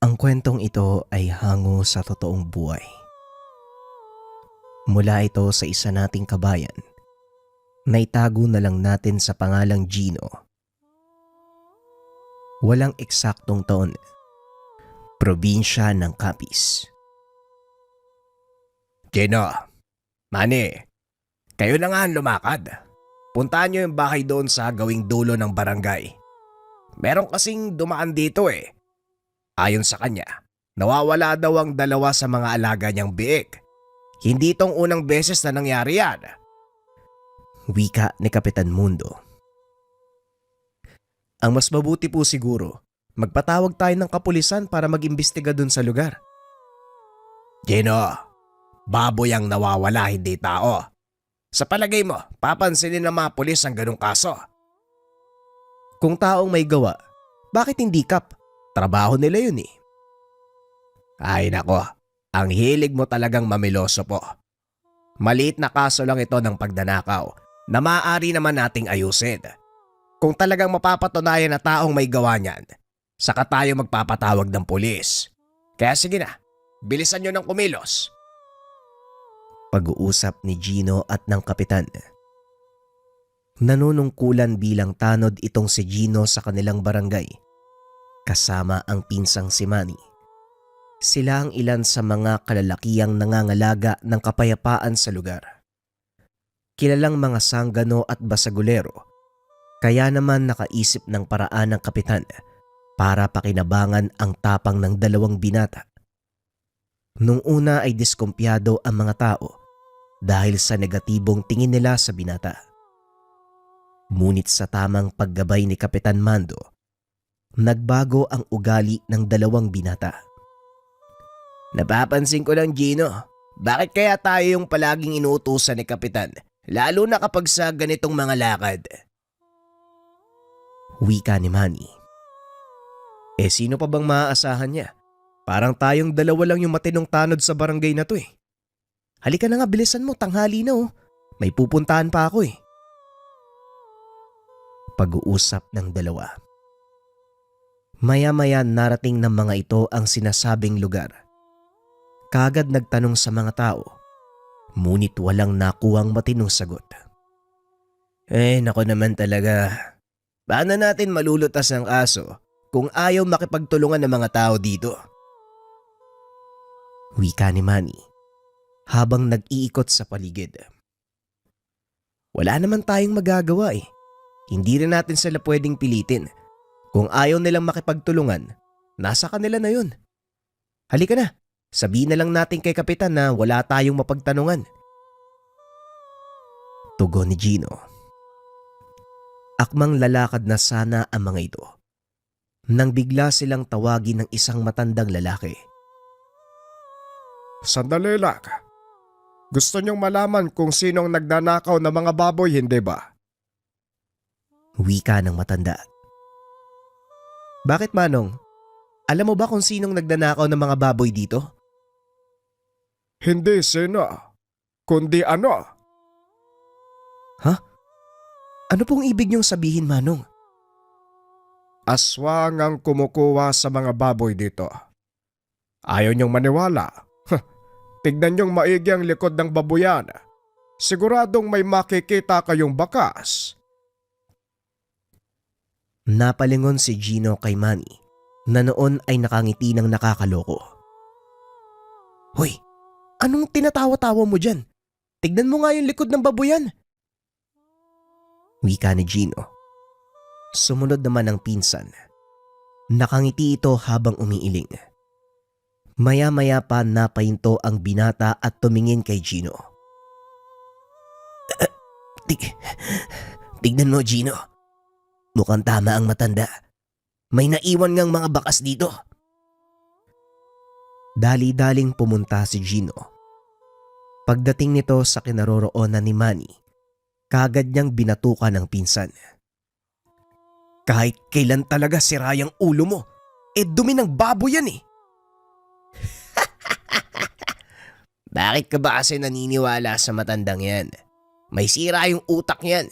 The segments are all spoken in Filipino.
Ang kwentong ito ay hango sa totoong buhay. Mula ito sa isa nating kabayan na itago na lang natin sa pangalang Gino. Walang eksaktong taon. Probinsya ng Capiz. Gino, Manny, kayo na nga ang lumakad. Puntahan nyo yung bahay doon sa gawing dulo ng barangay. Meron kasing dumaan dito eh. Ayon sa kanya, nawawala daw ang dalawa sa mga alaga niyang biik. Hindi itong unang beses na nangyari yan. Wika ni Kapitan Mundo. Ang mas mabuti po siguro, magpatawag tayo ng kapulisan para mag-imbestiga dun sa lugar. Gino, baboy ang nawawala, hindi tao. Sa palagay mo, papansinin ng mga pulis ang ganong kaso? Kung taong may gawa, bakit hindi kap? Trabaho nila yun eh. Ay nako, ang hilig mo talagang mamiloso po. Maliit na kaso lang ito ng pagdanakaw na maaari naman nating ayusin. Kung talagang mapapatunayan na taong may gawa niyan, saka tayo magpapatawag ng pulis. Kaya sige na, bilisan nyo ng kumilos. Pag-uusap ni Gino at ng kapitan. Nanunungkulan bilang tanod itong si Gino sa kanilang barangay, kasama ang pinsang si Manny. Sila ang ilan sa mga kalalakihang nangangalaga ng kapayapaan sa lugar. Kilalang mga sanggano at basagulero, kaya naman nakaisip ng paraan ng kapitan para pakinabangan ang tapang ng dalawang binata. Nung una ay diskumpiyado ang mga tao dahil sa negatibong tingin nila sa binata. Ngunit sa tamang paggabay ni Kapitan Mando, nagbago ang ugali ng dalawang binata. Napapansin ko lang, Gino, bakit kaya tayo yung palaging inuutusan ni Kapitan, lalo na kapag sa ganitong mga lakad? Wika ni Manny. Sino pa bang maaasahan niya? Parang tayong dalawa lang yung matinong tanod sa barangay na to eh. Halika na nga, bilisan mo, tanghali na oh. May pupuntahan pa ako eh. Pag-uusap ng dalawa. Maya-maya narating ng mga ito ang sinasabing lugar. Kaagad nagtanong sa mga tao, ngunit walang nakuhang matinong sagot. Nako naman talaga. Paano natin malulutas ang aso kung ayaw makipagtulungan ng mga tao dito? Wika ni Manny habang nag-iikot sa paligid. Wala naman tayong magagawa eh. Hindi rin natin sila pwedeng pilitin. Kung ayaw nilang makipagtulungan, nasa kanila na yun. Halika na, sabihin na lang natin kay Kapitan na wala tayong mapagtanungan. Tugon ni Gino. Akmang lalakad na sana ang mga ito nang bigla silang tawagin ng isang matandang lalaki. Sandali lang. Gusto niyong malaman kung sinong nagnanakaw ng mga baboy, hindi ba? Wika ng matanda. Bakit Manong? Alam mo ba kung sinong nagnanakaw ng mga baboy dito? Hindi sino, kundi ano? Ha? Ano pong ibig niyong sabihin, Manong? Aswang ang kumukuha sa mga baboy dito. Ayaw niyong maniwala? Tignan niyong maigi ang likod ng babuyan. Siguradong may makikita kayong bakas. Napalingon si Gino kay Manny na noon ay nakangiti ng nakakaloko. Hoy, anong tinatawa-tawa mo dyan? Tignan mo nga yung likod ng babuyan. Wika ni Gino. Sumunod naman ang pinsan. Nakangiti ito habang umiiling. Maya-maya pa napahinto ang binata at tumingin kay Gino. Tignan mo, Gino. Mukhang tama ang matanda. May naiwan ngang mga bakas dito. Dali-daling pumunta si Gino. Pagdating nito sa kinaroroonan ni Manny, kaagad niyang binatukan ng pinsan. Kahit kailan talaga sirayang ulo mo, dumi ng baboy yan eh. Bakit ka ba kasi naniniwala sa matandang yan? May sira yung utak yan.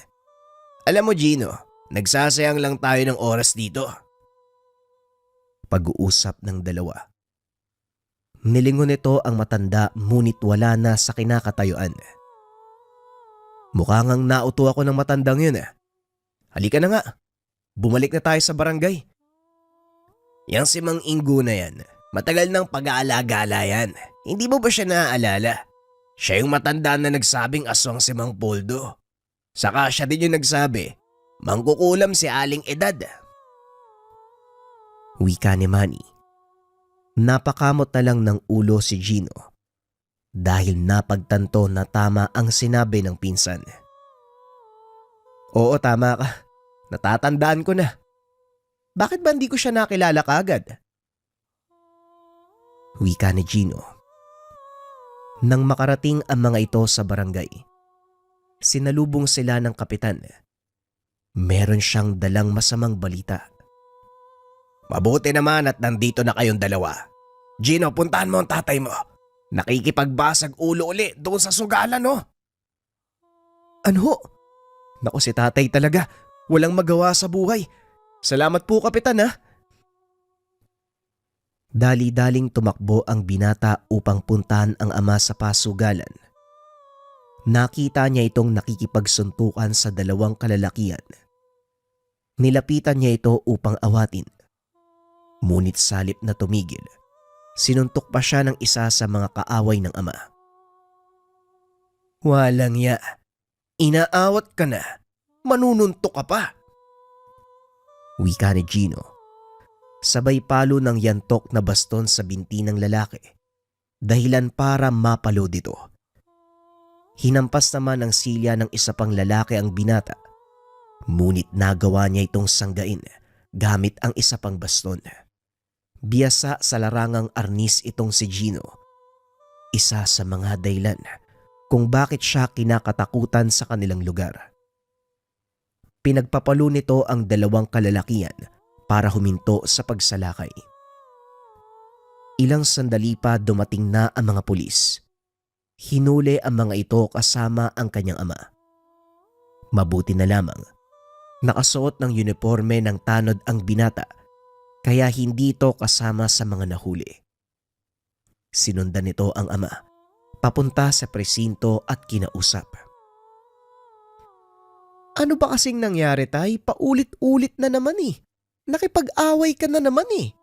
Alam mo, Gino, nagsasayang lang tayo ng oras dito. Pag-uusap ng dalawa. Nilingon nito ang matanda ngunit wala na sa kinakatayuan. Mukha ngang nauto ako ng matandang yun eh. Halika na nga. Bumalik na tayo sa barangay. Yang si Mang Ingo na yan, matagal nang pag-aalagala yan. Hindi mo ba siya naaalala? Siya yung matanda na nagsabing aswang si Mang Poldo. Saka siya din yung nagsabi, mangkukulam si Aling Edad. Wika ni Manny. Napakamot na lang ng ulo si Gino dahil napagtanto na tama ang sinabi ng pinsan. Oo, tama ka. Natatandaan ko na. Bakit ba hindi ko siya nakilala kaagad? Wika ni Gino. Nang makarating ang mga ito sa barangay, sinalubong sila ng kapitan. Meron siyang dalang masamang balita. Mabuti naman at nandito na kayong dalawa. Gino, puntahan mo ang tatay mo. Nakikipagbasag ulo uli doon sa sugalan, no? Ano? Naku, si tatay talaga. Walang magawa sa buhay. Salamat po, kapitan, ha? Dali-daling tumakbo ang binata upang puntahan ang ama sa pasugalan. Nakita niya itong nakikipagsuntukan sa dalawang kalalakian. Nilapitan niya ito upang awatin. Ngunit salip na tumigil, sinuntok pa siya ng isa sa mga kaaway ng ama. Walang ya, inaawat ka na, manununtok ka pa. Wika ni Gino. Sabay palo ng yantok na baston sa binti ng lalaki, dahilan para mapalo dito. Hinampas naman ng silya ng isa pang lalaki ang binata, ngunit nagawa niya itong sanggain gamit ang isa pang baston. Biyasa sa larangang arnis itong si Gino. Isa sa mga dahilan kung bakit siya kinakatakutan sa kanilang lugar. Pinagpapalo nito ang dalawang kalalakian para huminto sa pagsalakay. Ilang sandali pa dumating na ang mga pulis. Hinuli ang mga ito kasama ang kanyang ama. Mabuti na lamang, nakasuot ng uniforme ng tanod ang binata, kaya hindi ito kasama sa mga nahuli. Sinundan nito ang ama, papunta sa presinto at kinausap. Ano ba kasing nangyari, tay? Paulit-ulit na naman eh. Nakipag-away ka na naman eh.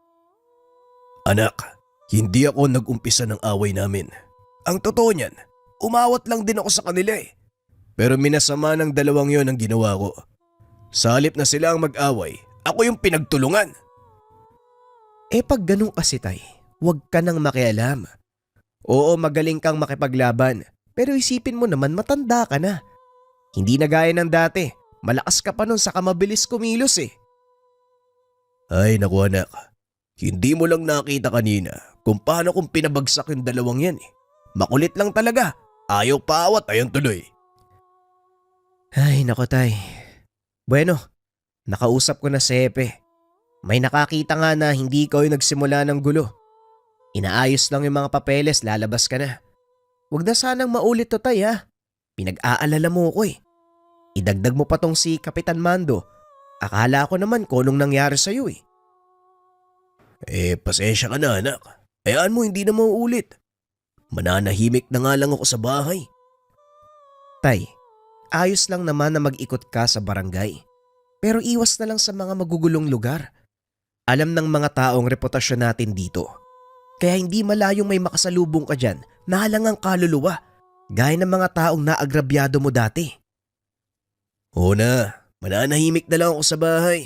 Anak, hindi ako nag-umpisa ng away namin. Ang totoo niyan, umawat lang din ako sa kanila eh. Pero minasama ng dalawang yon ang ginawa ko. Sa halip na sila ang mag-away, ako yung pinagtulungan. Eh pag ganun kasi tay, huwag ka nang makialam. Oo, magaling kang makipaglaban, pero isipin mo naman matanda ka na. Hindi na gaya ng dati, malakas ka pa nun saka mabilis kumilos eh. Ay naku anak, hindi mo lang nakita kanina kung paano kong pinabagsak yung dalawang yan eh. Makulit lang talaga, ayaw paawat, ayaw tuloy. Ay naku tay. Bueno, nakausap ko na si Epe. May nakakita nga na hindi ikaw yung nagsimula ng gulo. Inaayos lang yung mga papeles, lalabas ka na. Huwag na sanang maulit to tay ha. Pinag-aalala mo ko eh. Idagdag mo pa tong si Kapitan Mando. Akala ko naman kung anong nangyari sa'yo eh. Eh pasensya ka na anak, ayaan mo hindi na mauulit. Mananahimik na nga lang ako sa bahay. Tay, ayos lang naman na mag-ikot ka sa barangay. Pero iwas na lang sa mga magugulong lugar. Alam ng mga taong reputasyon natin dito. Kaya hindi malayong may makasalubong ka dyan na halangang kaluluwa. Gaya ng mga taong naagrabyado mo dati. Oo na, mananahimik na lang ako sa bahay.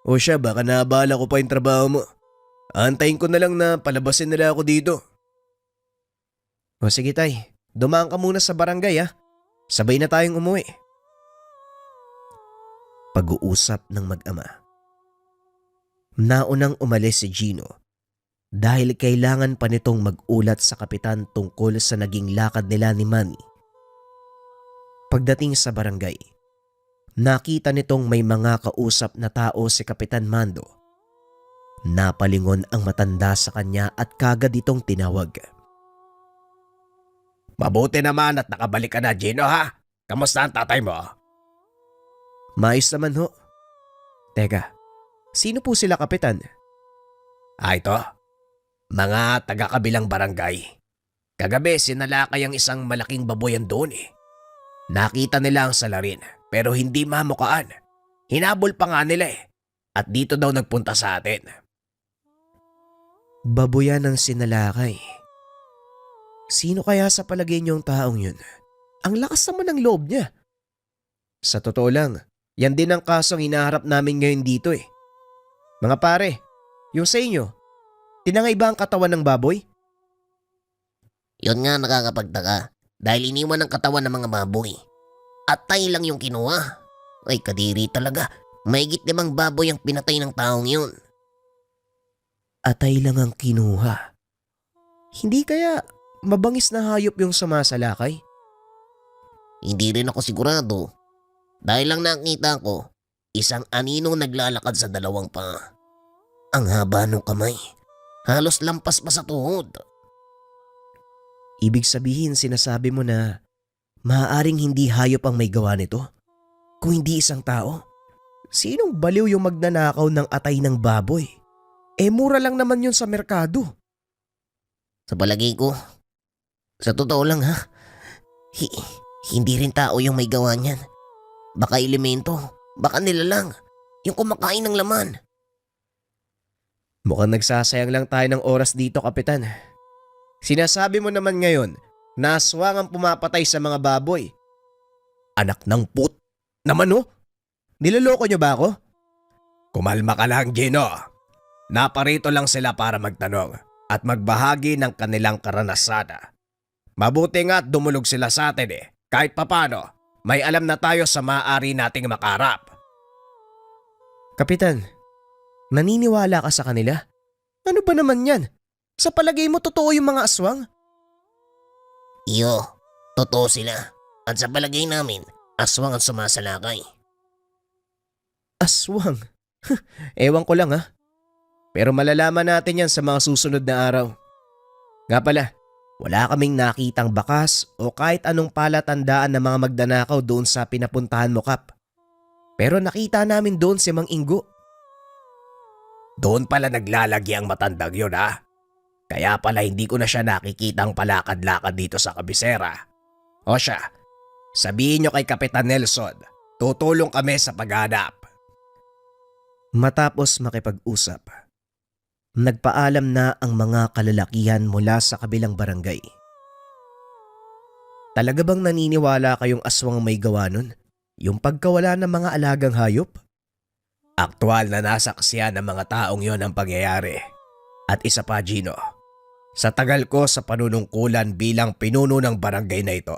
O siya, baka naabala ko pa yung trabaho mo. Antayin ko na lang na palabasin nila ako dito. O sige tay, dumaan ka muna sa barangay ha. Sabay na tayong umuwi. Pag-uusap ng mag-ama. Naunang umalis si Gino dahil kailangan pa nitong mag-ulat sa kapitan tungkol sa naging lakad nila ni Manny. Pagdating sa barangay, nakita nitong may mga kausap na tao si Kapitan Mando. Napalingon ang matanda sa kanya at kagad itong tinawag. Mabuti naman at nakabalik ka na, Gino ha? Kamusta ang tatay mo? Mais naman ho. Teka, sino po sila kapitan? Ito, mga taga-kabilang barangay. Kagabi sinalakay ang isang malaking baboyan doon eh. Nakita nila ang salarin pero hindi mamukaan. Hinabol pa nga nila eh. At dito daw nagpunta sa atin. Baboyan ang sinalakay. Sino kaya sa palagay niyong taong yun? Ang lakas naman ng loob niya. Sa totoo lang, yan din ang kasong hinaharap namin ngayon dito eh. Mga pare, yung sa inyo, tinangay ba ang katawan ng baboy? Yun nga nakakapagtaka dahil iniwan ang katawan ng mga baboy. At tayo lang yung kinuha. Ay kadiri talaga, mahigit 5 baboy ang pinatay ng taong yun. Atay lang ang kinuha. Hindi kaya mabangis na hayop yung sumasalakay? Hindi rin ako sigurado. Dahil lang nakita ko, isang aninong naglalakad sa 2 paa. Ang haba ng kamay. Halos lampas pa sa tuhod. Ibig sabihin sinasabi mo na maaaring hindi hayop ang may gawa nito? Kung hindi isang tao? Sinong baliw yung magnanakaw ng atay ng baboy? Mura lang naman yun sa merkado. Sa palagay ko, sa totoo lang ha, hindi rin tao yung may gawa niyan. Baka elemento, baka nilalang, yung kumakain ng laman. Mukhang nagsasayang lang tayo ng oras dito, Kapitan. Sinasabi mo naman ngayon na aswang ang pumapatay sa mga baboy. Anak ng put naman oh. Niloloko niyo ba ako? Kumalma ka lang, Gino. Naparito lang sila para magtanong at magbahagi ng kanilang karanasan. Mabuti nga at dumulog sila sa atin eh. Kahit papano, may alam na tayo sa maaari nating makarap. Kapitan, naniniwala ka sa kanila? Ano ba naman yan? Sa palagay mo totoo yung mga aswang? Iyo, totoo sila. At sa palagay namin, aswang ang sumasalakay. Aswang? Ewan ko lang ha. Pero malalaman natin yan sa mga susunod na araw. Nga pala, wala kaming nakitang bakas o kahit anong palatandaan ng mga magnanakaw doon sa pinapuntahan mo, Kap. Pero nakita namin doon si Mang Ingo. Doon pala naglalagi ang matandang yun ha. Kaya pala hindi ko na siya nakikitang palakad-lakad dito sa kabisera. O siya, sabihin nyo kay Kapitan Nelson, tutulong kami sa paghanap. Matapos makipag-usap, nagpaalam na ang mga kalalakihan mula sa kabilang barangay. Talaga bang naniniwala kayong aswang may gawa nun? Yung pagkawala ng mga alagang hayop? Aktual na nasaksiyan ng mga taong yon ang pangyayari. At isa pa, Gino, sa tagal ko sa panunungkulan bilang pinuno ng barangay na ito,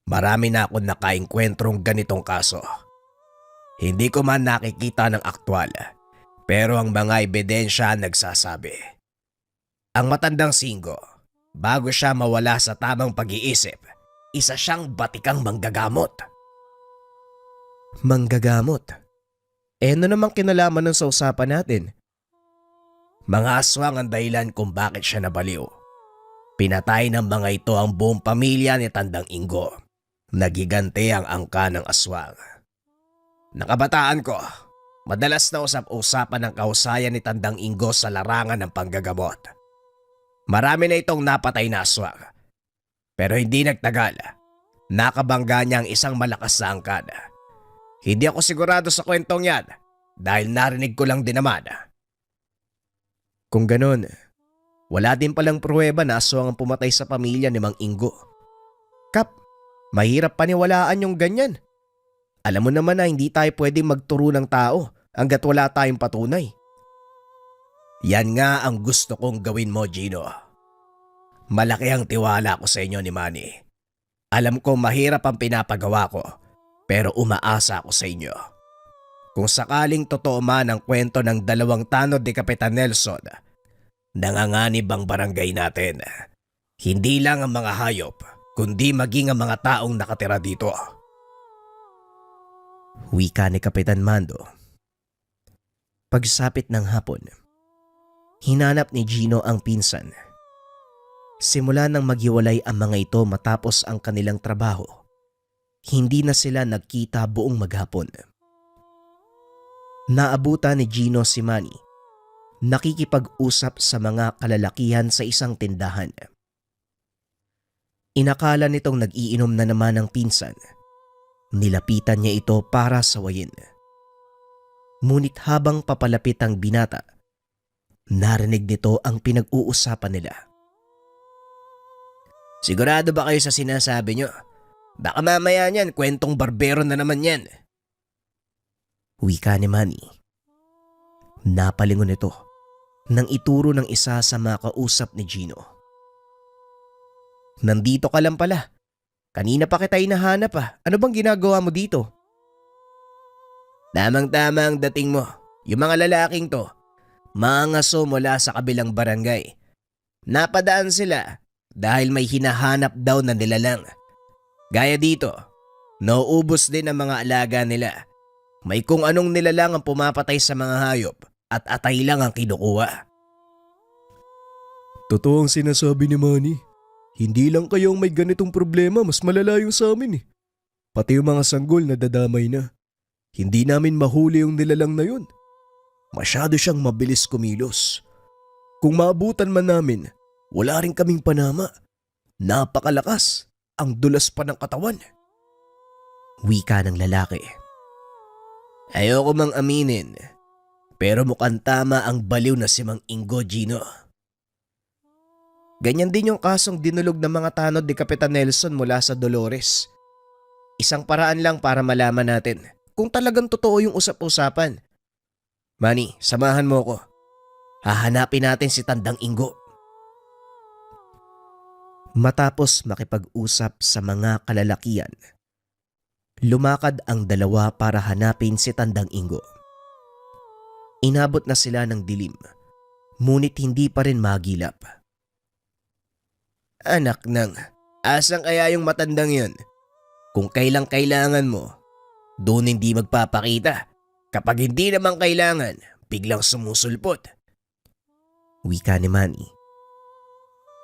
marami na akong nakaengkwentrong ganitong kaso. Hindi ko man nakikita ng aktwal, pero ang mga ebidensya nagsasabi. Ang matandang Singgo, bago siya mawala sa tamang pag-iisip, isa siyang batikang manggagamot. Manggagamot? Ano namang kinalaman nun sa usapan natin? Mga aswang ang dahilan kung bakit siya nabaliw. Pinatay ng mga ito ang buong pamilya ni Tandang Ingo. Nagigante ang angka ng aswang. Nakabataan ko, madalas na usap-usapan ng kahusayan ni Tandang Ingo sa larangan ng panggagamot. Marami na itong napatay na aswang. Pero hindi nagtagal, nakabangga niya ang isang malakas na angkan. Hindi ako sigurado sa kwentong yan dahil narinig ko lang din naman. Kung ganun, wala din palang pruweba na aswang ang pumatay sa pamilya ni Mang Ingo. Kap, mahirap paniwalaan yung ganyan. Alam mo naman na hindi tayo pwedeng magturo ng tao hanggat wala tayong patunay. Yan nga ang gusto kong gawin mo, Gino. Malaki ang tiwala ko sa inyo ni Manny. Alam ko mahirap ang pinapagawa ko, pero umaasa ako sa inyo. Kung sakaling totoo man ang kwento ng 2 tanod ni Kapitan Nelson, nanganganib ang barangay natin. Hindi lang ang mga hayop, kundi maging ang mga taong nakatira dito. Wika ni Kapitan Mando. Pagsapit ng hapon, hinanap ni Gino ang pinsan. Simula nang maghiwalay ang mga ito matapos ang kanilang trabaho, hindi na sila nagkita buong maghapon. Naabutan ni Gino si Manny nakikipag-usap sa mga kalalakihan sa isang tindahan. Inakala nitong nag-iinom na naman ang pinsan. Nilapitan niya ito para sawayin. Ngunit habang papalapit ang binata, narinig nito ang pinag-uusapan nila. Sigurado ba kayo sa sinasabi nyo? Baka mamaya niyan, kwentong barbero na naman yan. Wika ni Manny. Napalingon ito nang ituro ng isa sa mga kausap ni Gino. Nandito ka lang pala. Kanina pa kita hinahanap ah. Ano bang ginagawa mo dito? Tamang-tama ang dating mo. Yung mga lalaking to, mga ngaso mula sa kabilang barangay. Napadaan sila dahil may hinahanap daw na nilalang. Gaya dito, nauubos din ang mga alaga nila. May kung anong nilalang ang pumapatay sa mga hayop at atay lang ang kinukuha. Totoo ang sinasabi ni Manny. Hindi lang kayong may ganitong problema, mas malala yung sa amin eh. Pati yung mga sanggol na dadamay na. Hindi namin mahuli yung nilalang na yun. Masyado siyang mabilis kumilos. Kung maabutan man namin, wala rin kaming panama. Napakalakas, ang dulas pa ng katawan. Wika ng lalaki. Ayoko mang aminin, pero mukhang tama ang baliw na si Mang Ingo, Gino. Ganyan din yung kasong dinulog ng mga tanod ni Kapitan Nelson mula sa Dolores. Isang paraan lang para malaman natin kung talagang totoo yung usap-usapan. Manny, samahan mo ko. Hahanapin natin si Tandang Ingo. Matapos makipag-usap sa mga kalalakian, lumakad ang dalawa para hanapin si Tandang Ingo. Inabot na sila ng dilim, ngunit hindi pa rin magilap. Anak nang, asang kaya yung matandang yun? Kung kailang kailangan mo, doon hindi magpapakita. Kapag hindi naman kailangan, biglang sumusulpot. Wika ni Manny.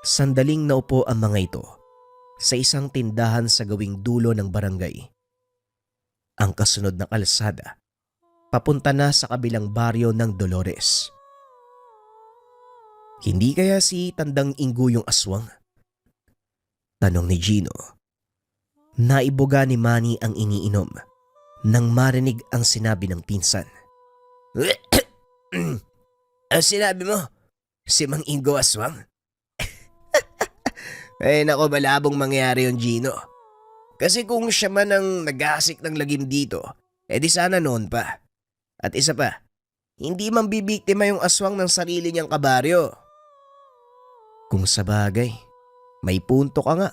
Sandaling naupo ang mga ito sa isang tindahan sa gawing dulo ng barangay. Ang kasunod na kalsada, papunta na sa kabilang baryo ng Dolores. Hindi kaya si Tandang Ingo yung aswang? Tanong ni Gino. Naibuga ni Manny ang iniinom nang marinig ang sinabi ng pinsan. Ang sinabi mo, si Mang Ingo aswang? Ay nako, malabong mangyari yung Gino. Kasi kung siya man ang nag-aasik ng lagim dito, edi sana noon pa. At isa pa, hindi man bibiktima yung aswang ng sarili niyang kabaryo. Kung sa bagay, may punto ka nga.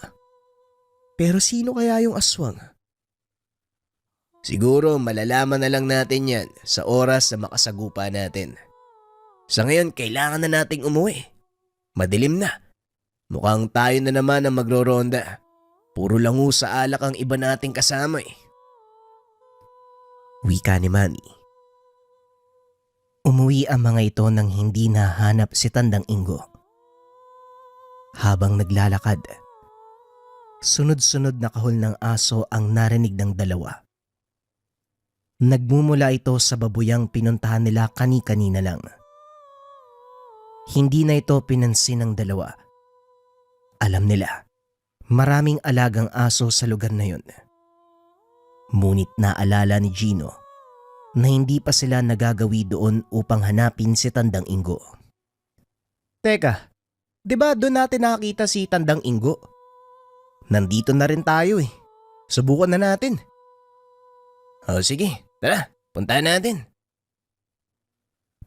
Pero sino kaya yung aswang? Siguro malalaman na lang natin yan sa oras na makasagupa natin. Sa ngayon, kailangan na nating umuwi. Madilim na. Mukhang tayo na naman ang magro-ronda. Puro lango sa alak ang iba nating kasama eh. Wika ni Manny. Umuwi ang mga ito nang hindi nahanap si Tandang Ingo. Habang naglalakad, sunod-sunod na kahol ng aso ang narinig ng dalawa. Nagmumula ito sa babuyang pinuntahan nila kani-kanina lang. Hindi na ito pinansin ng dalawa. Alam nila, maraming alagang aso sa lugar na yun. Ngunit naalala ni Gino na hindi pa sila nagagawi doon upang hanapin si Tandang Ingo. Teka, di ba doon natin nakakita si Tandang Ingo? Nandito na rin tayo eh. Subukan na natin. O sige, tara, puntahan natin.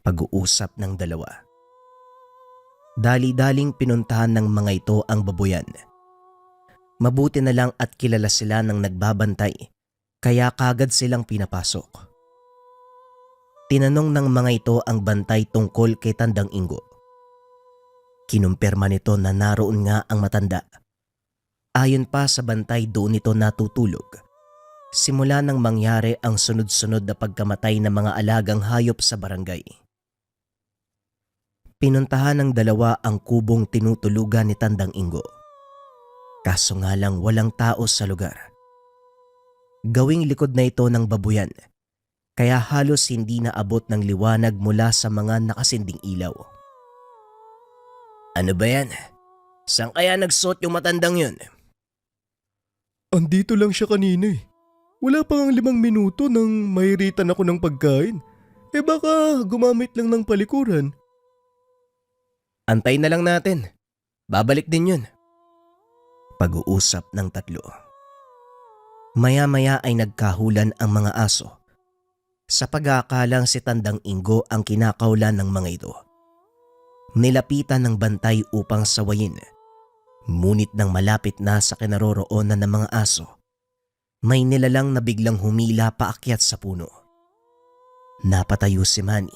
Pag-uusap ng dalawa. Dali-daling pinuntahan ng mga ito ang babuyan. Mabuti na lang at kilala sila ng nagbabantay, kaya kagad silang pinapasok. Tinanong ng mga ito ang bantay tungkol kay Tandang Ingo. Kinumpirma nito na naroon nga ang matanda. Ayon pa sa bantay, doon ito natutulog. Simula nang mangyari ang sunod-sunod na pagkamatay ng mga alagang hayop sa barangay. Pinuntahan ng dalawa ang kubong tinutulugan ni Tandang Ingo. Kaso nga lang walang tao sa lugar. Gawing likod na ito ng babuyan, kaya halos hindi naabot ng liwanag mula sa mga nakasinding ilaw. Ano ba yan? Saan kaya nagsuot yung matandang yun? Andito lang siya kanina eh. Wala pa ang 5 minuto nang mahiritan ako ng pagkain. Baka gumamit lang ng palikuran. Antay na lang natin. Babalik din yun. Pag-uusap ng tatlo. Maya-maya ay nagkahulan ang mga aso. Sa pag-aakalang si Tandang Ingo ang kinakaulan ng mga ito. Nilapitan ng bantay upang sawayin. Ngunit nang malapit na sa kinaroroonan ng mga aso, may nilalang na biglang humila paakyat sa puno. Napatayo si Manny.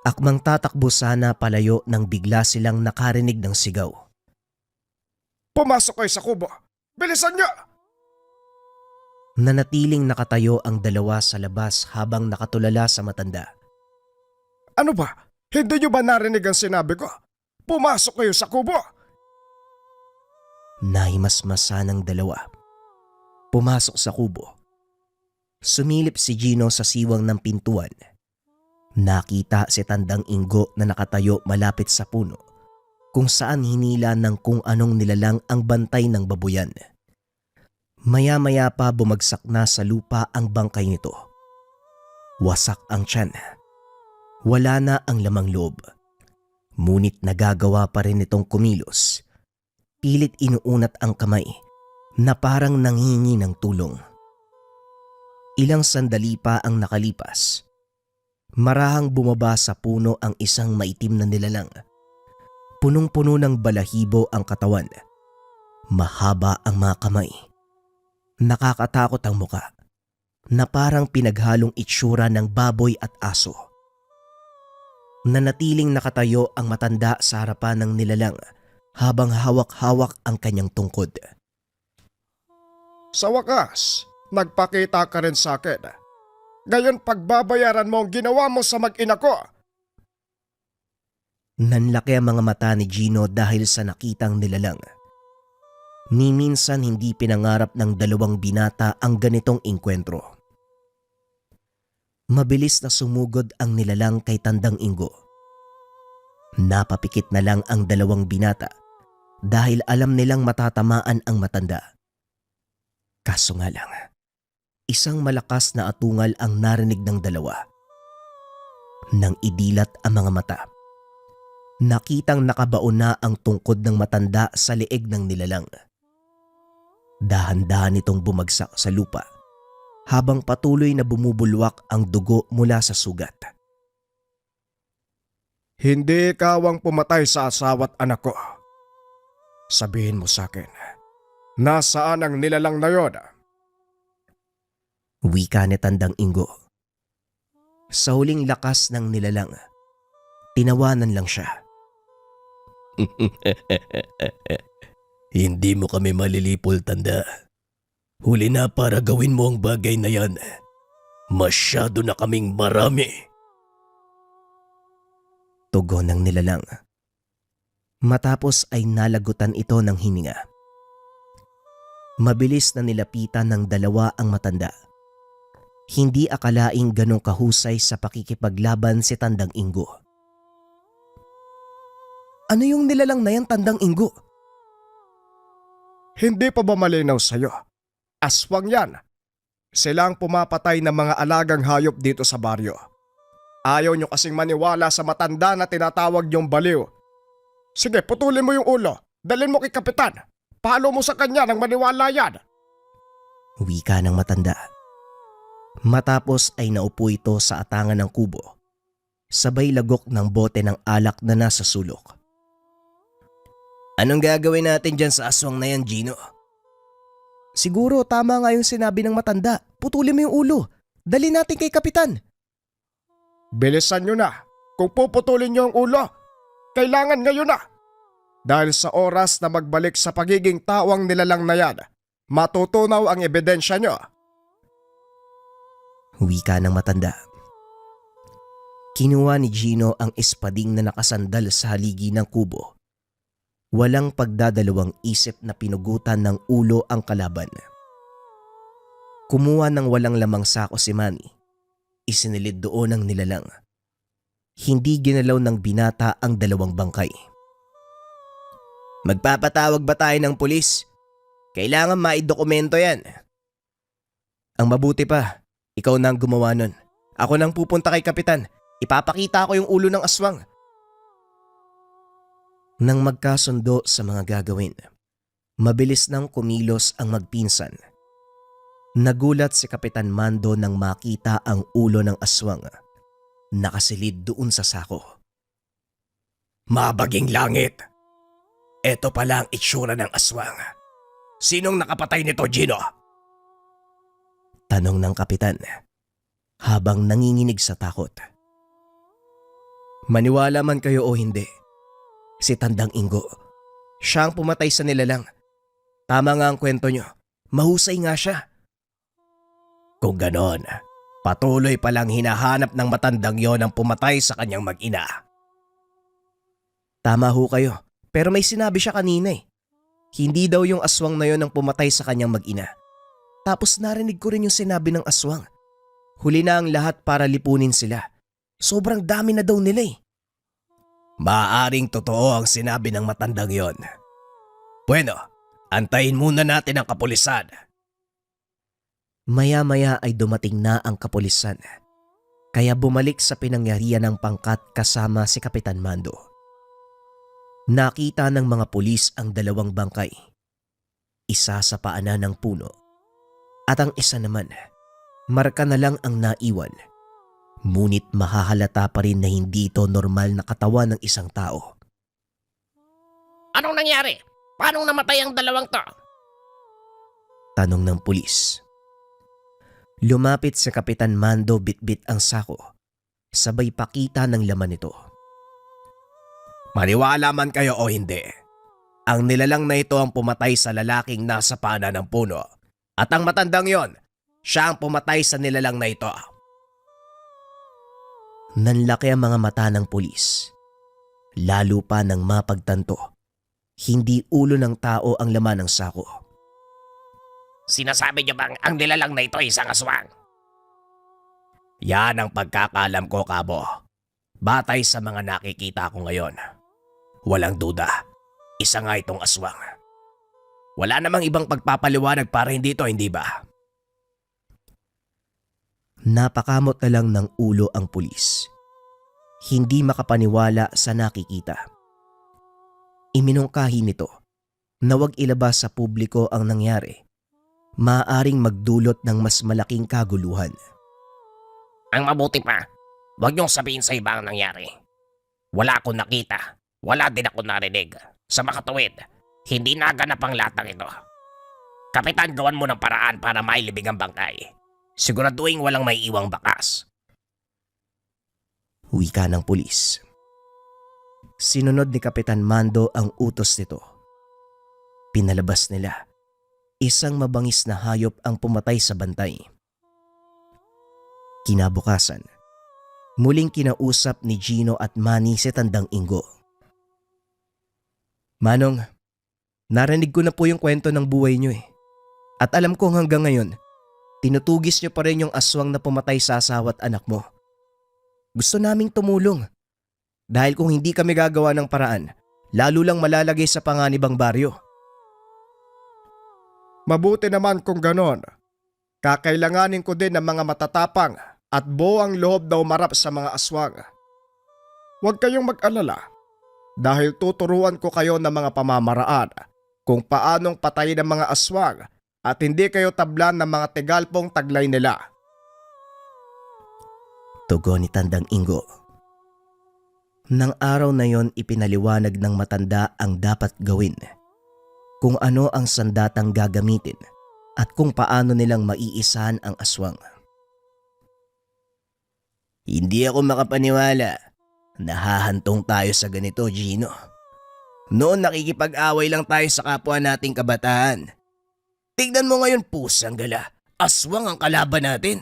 Akmang tatakbo sana palayo nang bigla silang nakarinig ng sigaw. Pumasok kayo sa kubo! Bilisan niyo! Nanatiling nakatayo ang dalawa sa labas habang nakatulala sa matanda. Ano ba? Hindi niyo ba narinig ang sinabi ko? Pumasok kayo sa kubo! Nahimasmasa ng dalawa. Pumasok sa kubo. Sumilip si Gino sa siwang ng pintuan. Nakita si Tandang Ingo na nakatayo malapit sa puno kung saan hinila ng kung anong nilalang ang bantay ng babuyan. Maya-maya pa bumagsak na sa lupa ang bangkay nito. Wasak ang tiyan. Wala na ang lamang loob. Ngunit nagagawa pa rin itong kumilos. Pilit inuunat ang kamay na parang nanghingi ng tulong. Ilang sandali pa ang nakalipas. Marahang bumaba sa puno ang isang maitim na nilalang. Punong-puno ng balahibo ang katawan. Mahaba ang mga kamay. Nakakatakot ang muka na parang pinaghalong itsura ng baboy at aso. Nanatiling nakatayo ang matanda sa harapan ng nilalang habang hawak-hawak ang kanyang tungkod. Sa wakas, nagpakita ka rin sa akin. Ngayon pagbabayaran mo ang ginawa mo sa mag-ina ko. Nanlaki ang mga mata ni Gino dahil sa nakitang nilalang. Ni minsan hindi pinangarap ng dalawang binata ang ganitong engkwentro. Mabilis na sumugod ang nilalang kay Tandang Ingo. Napapikit na lang ang dalawang binata dahil alam nilang matatamaan ang matanda. Kaso nga lang, isang malakas na atungal ang narinig ng dalawa. Nang idilat ang mga mata, nakitang nakabaon na ang tungkod ng matanda sa leeg ng nilalang. Dahan-dahan itong bumagsak sa lupa habang patuloy na bumubulwak ang dugo mula sa sugat. Hindi ikaw ang pumatay sa asawa't anak ko. Sabihin mo sa akin, nasaan ang nilalang na yon? Wika ni Tandang Ingo. Sa huling lakas ng nilalang, tinawanan lang siya. Hindi mo kami malilipol, Tanda. Huli na para gawin mo ang bagay na yan. Masyado na kaming marami. Tugon ng nilalang. Matapos ay nalagutan ito ng hininga. Mabilis na nilapitan ng dalawa ang matanda. Hindi akalaing ganong kahusay sa pakikipaglaban si Tandang Ingo. Ano yung nilalang na yan, Tandang Ingo? Hindi pa ba malinaw sa'yo? Aswang yan. Sila ang pumapatay ng mga alagang hayop dito sa baryo. Ayaw nyo kasing maniwala sa matanda na tinatawag yung baliw. Sige, putulin mo yung ulo. Dalhin mo kay kapitan. Palo mo sa kanya nang maniwala yan. Wika ng matanda. Matapos ay naupo ito sa atangan ng kubo. Sabay lagok ng bote ng alak na nasa sulok. Anong gagawin natin dyan sa aswang na yan, Gino? Siguro tama nga yung sinabi ng matanda. Putulin mo yung ulo. Dali natin kay kapitan. Bilisan nyo na. Kung puputulin nyo ang ulo, kailangan ngayon na. Dahil sa oras na magbalik sa pagiging tawang nilalang na yan, matutunaw ang ebidensya nyo. Wika ng matanda. Kinuha ni Gino ang espading na nakasandal sa haligi ng kubo. Walang pagdadalawang isip na pinugutan ng ulo ang kalaban. Kumuha ng walang lamang sako si Manny. isinilid doon ang nilalang. Hindi ginalaw ng binata ang dalawang bangkay. Magpapatawag ba tayo ng pulis? Kailangan maidokumento yan. Ang mabuti pa, ikaw na ang gumawa nun. Ako nang pupunta kay Kapitan. Ipapakita ko yung ulo ng aswang. Nang magkasundo sa mga gagawin, mabilis nang kumilos ang magpinsan. Nagulat si Kapitan Mando nang makita ang ulo ng aswang. Nakasilid doon sa sako. Mabaging langit. Ito pala ang itsura ng aswang. Sinong nakapatay nito, Gino? Tanong ng Kapitan habang nanginginig sa takot. Maniwala man kayo o hindi, si Tandang Ingo, siya ang pumatay sa nilalang. Tama nga ang kwento nyo, mahusay nga siya. Kung ganon, patuloy palang hinahanap ng matandang yon ang pumatay sa kanyang mag-ina. Tama ho kayo, pero may sinabi siya kanina eh. Hindi daw yung aswang na yon ang pumatay sa kanyang mag-ina. Tapos narinig ko rin yung sinabi ng aswang. Huli na ang lahat para lipunin sila. Sobrang dami na daw nila eh. Maaaring totoo ang sinabi ng matandang yon. Bueno, antayin muna natin ang kapulisan. Maya-maya ay dumating na ang kapulisan. Kaya bumalik sa pinangyarihan ng pangkat kasama si Kapitan Mando. Nakita ng mga pulis ang dalawang bangkay. Isa sa paanan ng puno. At ang isa naman, marka na lang ang naiwan. Ngunit mahahalata pa rin na hindi ito normal na katawan ng isang tao. Anong nangyari? Paano namatay ang dalawang to? Tanong ng pulis. Lumapit sa Kapitan Mando bitbit ang sako. Sabay pakita ng laman nito. Maniwala man kayo o hindi, ang nilalang na ito ang pumatay sa lalaking nasa paanan ng puno. At ang matandang yon, siya ang pumatay sa nilalang na ito. Nanlaki ang mga mata ng pulis. Lalo pa nang mapagtanto. Hindi ulo ng tao ang laman ng sako. Sinasabi niyo bang ang nilalang na ito ay isang aswang? Yan ang pagkakalam ko, Kabo. Batay sa mga nakikita ko ngayon. Walang duda, isa nga itong aswang. Wala namang ibang pagpapaliwanag para hindi ito, hindi ba? Napakamot na lang ng ulo ang pulis. Hindi makapaniwala sa nakikita. Iminungkahi nito na huwag ilabas sa publiko ang nangyari. Maaaring magdulot ng mas malaking kaguluhan. Ang mabuti pa, huwag niyong sabihin sa iba ang nangyari. Wala akong nakita, wala din ako narinig. Sa makatuwid, hindi naganap ang latang ito. Kapitan, gawan mo ng paraan para mailibing ang bangkay. Siguraduhin walang may iwang bakas. Wika ng pulis. Sinunod ni Kapitan Mando ang utos nito. Pinalabas nila. Isang mabangis na hayop ang pumatay sa bantay. Kinabukasan, muling kinausap ni Gino at Manny si Tandang Ingo. Manong, narinig ko na po yung kwento ng buhay niyo eh. At alam kong hanggang ngayon, tinutugis niyo pa rin yung aswang na pumatay sa asawa at anak mo. Gusto naming tumulong. Dahil kung hindi kami gagawa ng paraan, lalo lang malalagay sa panganibang baryo. Mabuti naman kung ganon. Kakailanganin ko din ng mga matatapang at buwang loob na umarap sa mga aswang. Huwag kayong mag-alala dahil tuturuan ko kayo ng mga pamamaraan kung paanong patayin ang mga aswang at hindi kayo tablan ng mga tigalpong taglay nila. Tugon ni Tandang Ingo. Nang araw na yon ipinaliwanag ng matanda ang dapat gawin, kung ano ang sandatang gagamitin at kung paano nilang maiisahan ang aswang. Hindi ako makapaniwala. Nahahantong tayo sa ganito, Gino. Noon nakikipag-away lang tayo sa kapwa nating kabataan. Tignan mo ngayon, pusang gala. Aswang ang kalaban natin.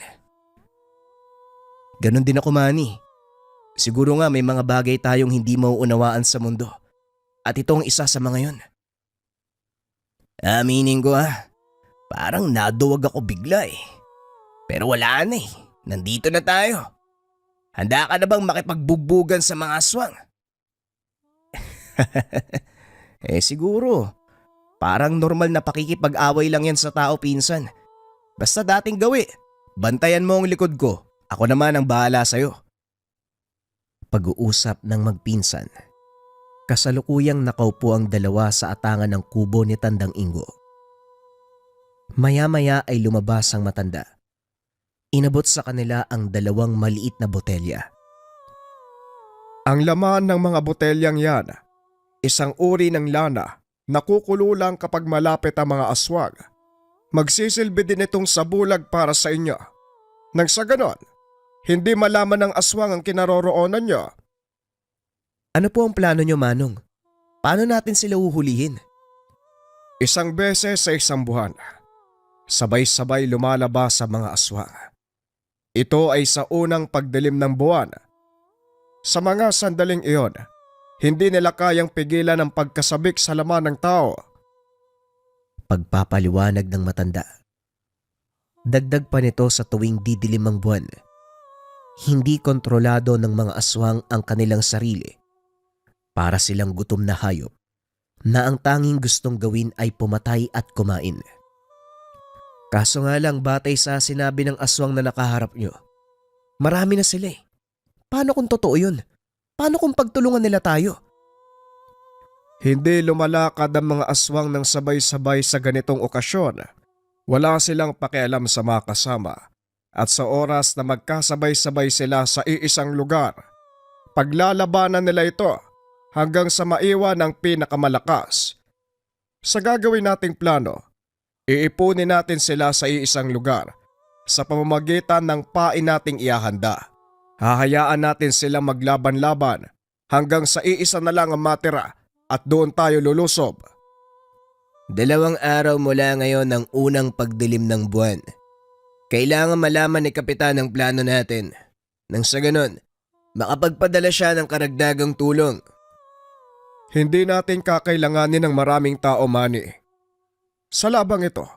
Ganon din ako, Manny. Siguro nga may mga bagay tayong hindi mauunawaan sa mundo. At ito ang isa sa mga yon. Aminin ko parang naduwag ako bigla eh. Pero wala na eh. nandito na tayo. Handa ka na bang makipagbugbugan sa mga aswang? Siguro. Parang normal na pakikipag-away lang yan sa tao, pinsan. Basta dating gawi. Bantayan mo ang likod ko. Ako naman ang bahala sa'yo. Pag-uusap ng magpinsan. Kasalukuyang nakaupo ang dalawa sa atangan ng kubo ni Tandang Ingo. Maya-maya ay lumabas ang matanda. Inabot sa kanila ang dalawang maliit na botelya. Ang laman ng mga botelyang yan, isang uri ng lana, nakukulo lang kapag malapit ang mga aswang. Magsisilbi din itong sabulag para sa inyo. Nang sa ganon, hindi malaman ng aswang ang kinaroroonan nyo. Ano po ang plano nyo, Manong? Paano natin sila uhulihin? Isang beses sa isang buwan, sabay-sabay lumalabas sa mga aswang. Ito ay sa unang pagdilim ng buwan. Sa mga sandaling iyon, hindi nila kayang pigilan ang pagkasabik sa laman ng tao. Pagpapaliwanag ng matanda. Dagdag pa nito sa tuwing didilim ang buwan. Hindi kontrolado ng mga aswang ang kanilang sarili. Para silang gutom na hayop na ang tanging gustong gawin ay pumatay at kumain. Kaso nga lang batay sa sinabi ng aswang na nakaharap nyo, marami na sila eh. Paano kung totoo yun? Paano kung pagtulungan nila tayo? Hindi lumalakad ang mga aswang ng sabay-sabay sa ganitong okasyon. Wala silang pakialam sa mga kasama at sa oras na magkasabay-sabay sila sa iisang lugar. Paglalabanan nila ito hanggang sa maiwan ang pinakamalakas. Sa gagawin nating plano, iipunin natin sila sa iisang lugar sa pamamagitan ng pain nating iahanda. Hahayaan natin silang maglaban-laban hanggang sa iisa na lang ang matira at doon tayo lulusob. 2 araw mula ngayon ang unang pagdilim ng buwan. Kailangan malaman ni Kapitan ang plano natin. Nang sa ganon, makapagpadala siya ng karagdagang tulong. Hindi natin kakailanganin ng maraming tao, Manny. Sa labang ito,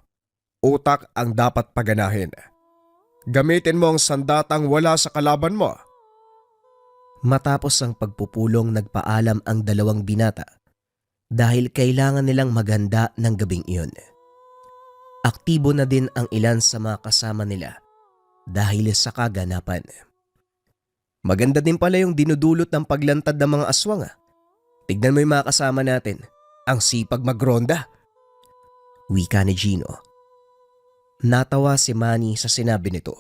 utak ang dapat paganahin. Gamitin mo ang sandatang wala sa kalaban mo. Matapos ang pagpupulong nagpaalam ang dalawang binata dahil kailangan nilang maghanda ng gabing iyon. Aktibo na din ang ilan sa mga kasama nila dahil sa kaganapan. Maganda din pala yung dinudulot ng paglantad ng mga aswang. Tignan mo yung mga kasama natin, ang sipag magronda. Wika ni Gino. Natawa si Manny sa sinabi nito.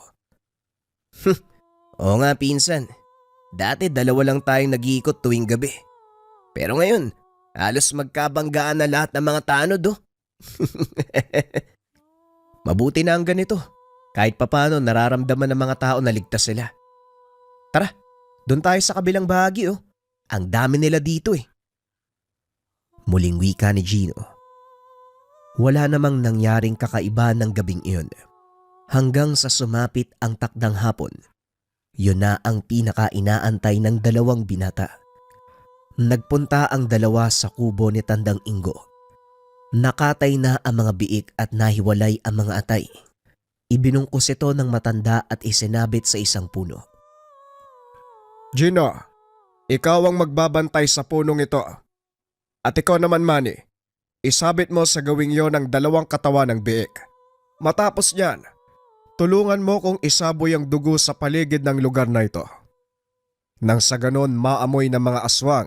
Oo nga pinsan, dati 2 lang tayong nag-iikot tuwing gabi. Pero ngayon, halos magkabanggaan na lahat ng mga tanod oh. Mabuti na ang ganito. Kahit papano nararamdaman ng mga tao na ligtas sila. Tara, doon tayo sa kabilang bahagi oh. Ang dami nila dito eh. Muling wika ni Gino. Wala namang nangyaring kakaiba ng gabing iyon. Hanggang sa sumapit ang takdang hapon, yun na ang pinaka-inaantay ng dalawang binata. Nagpunta ang dalawa sa kubo ni Tandang Ingo. Nakatay na ang mga biik at nahiwalay ang mga atay. Ibinungkos ito ng matanda at isinabit sa isang puno. Gino, ikaw ang magbabantay sa punong ito. At ikaw naman, Manny, isabit mo sa gawing yon ang 2 katawan ng biik. Matapos niyan, tulungan mo kong isaboy ang dugo sa paligid ng lugar na ito. Nang sa ganon maamoy ng mga aswang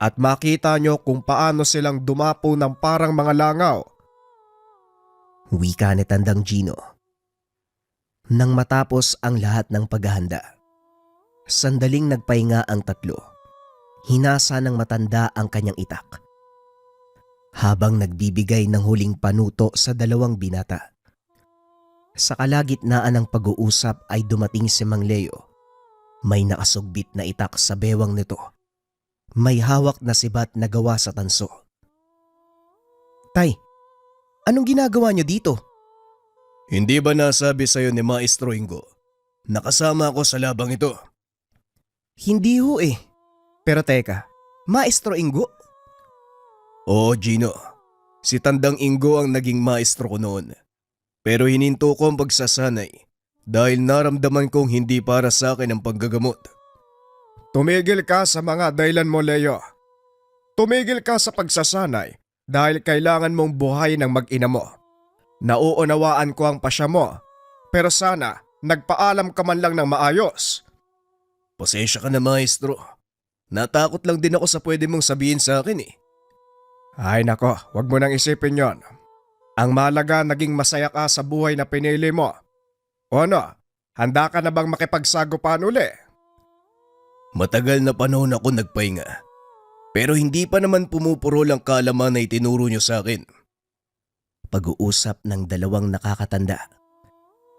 at makita nyo kung paano silang dumapo ng parang mga langaw. Wika ni Tandang Gino. Nang matapos ang lahat ng paghahanda, sandaling nagpahinga ang tatlo. Hinasa ng matanda ang kanyang itak. Habang nagbibigay ng huling panuto sa dalawang binata. Sa kalagitnaan ng pag-uusap ay dumating si Mang Leo. May nakasugbit na itak sa bewang nito. May hawak na sibat na gawa sa tanso. Tay, anong ginagawa niyo dito? Hindi ba nasabi sa'yo ni Maestro Ingo? Nakasama ako sa labang ito. Hindi ho eh. Pero teka, Maestro Ingo? Oo, Gino. Si Tandang Ingo ang naging maestro ko noon. Pero hininto ko ang pagsasanay dahil naramdaman kong hindi para sa akin ang paggagamot. Tumigil ka sa mga dahilan mo, Leo. Tumigil ka sa pagsasanay dahil kailangan mong buhayin ng mag-ina mo. Nauunawaan ko ang pasya mo, pero sana nagpaalam ka man lang ng maayos. Pasensya ka na, maestro. Natakot lang din ako sa pwede mong sabihin sa akin eh. Ay nako, wag mo nang isipin yon. Ang malaga naging masaya ka sa buhay na pinili mo. O ano, handa ka na bang makipagsagupan uli? Matagal na panahon ako nagpahinga. Pero hindi pa naman pumupuro lang kaalaman na itinuro niyo sa akin. Pag-uusap ng dalawang nakakatanda.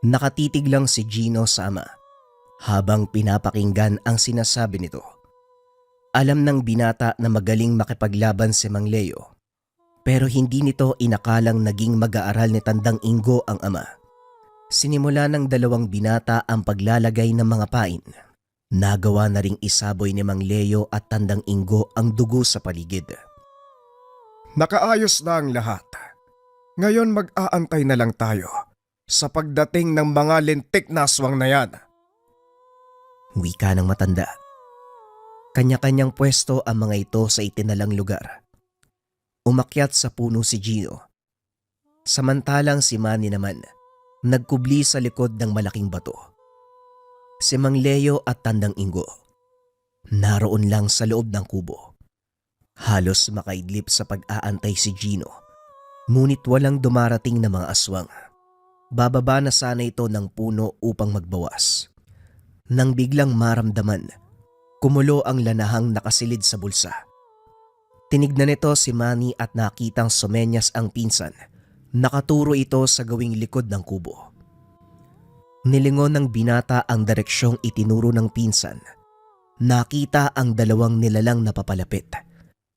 Nakatitig lang si Gino sa ama habang pinapakinggan ang sinasabi nito. Alam ng binata na magaling makipaglaban si Mang Leo, pero hindi nito inakalang naging mag-aaral ni Tandang Ingo ang ama. Sinimula ng dalawang binata ang paglalagay ng mga pain. Nagawa na ring isaboy ni Mang Leo at Tandang Ingo ang dugo sa paligid. Nakaayos na ang lahat. Ngayon mag-aantay na lang tayo sa pagdating ng mga lintik na aswang na yan. Wika ng matanda. Kanya-kanyang pwesto ang mga ito sa itinalang lugar. Umakyat sa puno si Gino. Samantalang si Manny naman, nagkubli sa likod ng malaking bato. Si Mang Leo at Tandang Ingo, naroon lang sa loob ng kubo. Halos makaidlip sa pag-aantay si Gino, ngunit walang dumarating na mga aswang. Bababa na sana ito ng puno upang magbawas. Nang biglang maramdaman, kumulo ang lanahang nakasilid sa bulsa. Tinignan nito si Manny at nakitang sumenyas ang pinsan. Nakaturo ito sa gawing likod ng kubo. Nilingon ng binata ang direksyong itinuro ng pinsan. Nakita ang dalawang nilalang na papalapit.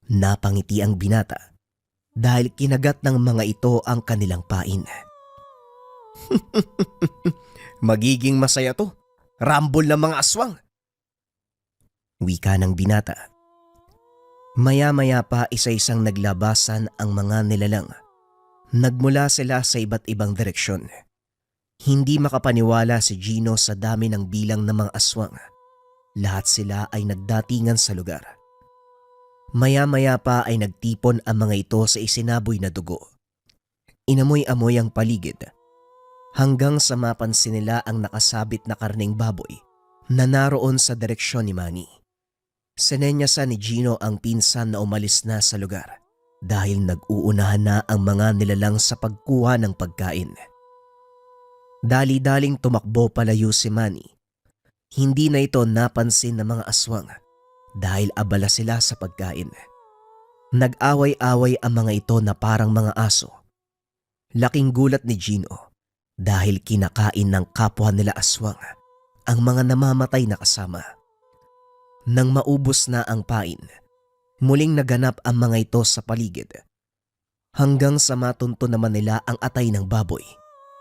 Napangiti ang binata dahil kinagat ng mga ito ang kanilang pain. Magiging masaya to. Rambol ng mga aswang. Wika ng binata. Maya-maya pa isa-isang naglabasan ang mga nilalang. Nagmula sila sa iba't ibang direksyon. Hindi makapaniwala si Gino sa dami ng bilang ng mga aswang. Lahat sila ay nagdatingan sa lugar. Maya-maya pa ay nagtipon ang mga ito sa isinaboy na dugo. Inamoy-amoy ang paligid hanggang sa mapansin nila ang nakasabit na karneng baboy na naroon sa direksyon ni Manny. Sinenyasan ni Gino ang pinsan na umalis na sa lugar dahil nag-uunahan na ang mga nilalang sa pagkuha ng pagkain. Dali-daling tumakbo palayo si Manny. Hindi na ito napansin ng mga aswang dahil abala sila sa pagkain. Nag-away-away ang mga ito na parang mga aso. Laking gulat ni Gino dahil kinakain ng kapwa nila aswang ang mga namamatay na kasama. Nang maubos na ang pain, muling naganap ang mga ito sa paligid. Hanggang sa matunto naman nila ang atay ng baboy.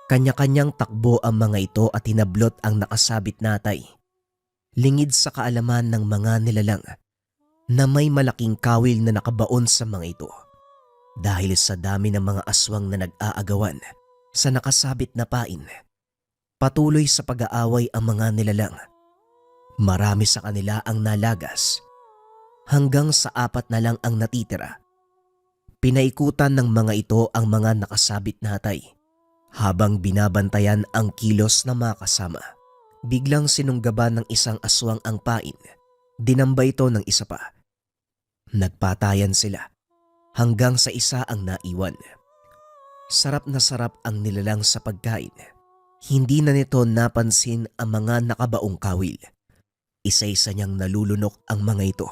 Kanya-kanyang takbo ang mga ito at hinablot ang nakasabit na atay. Lingid sa kaalaman ng mga nilalang na may malaking kawil na nakabaon sa mga ito. Dahil sa dami ng mga aswang na nag-aagawan sa nakasabit na pain, patuloy sa pag-aaway ang mga nilalang. Marami sa kanila ang nalagas. Hanggang sa 4 na lang ang natitira. Pinaikutan ng mga ito ang mga nakasabit na atay habang binabantayan ang kilos na mga kasama. Biglang sinunggaban ng isang aswang ang pain. Dinamba ito ng isa pa. Nagpatayan sila hanggang sa isa ang naiwan. Sarap na sarap ang nilalang sa pagkain. Hindi na nito napansin ang mga nakabaong kawil. Isa-isa niyang nalulunok ang mga ito.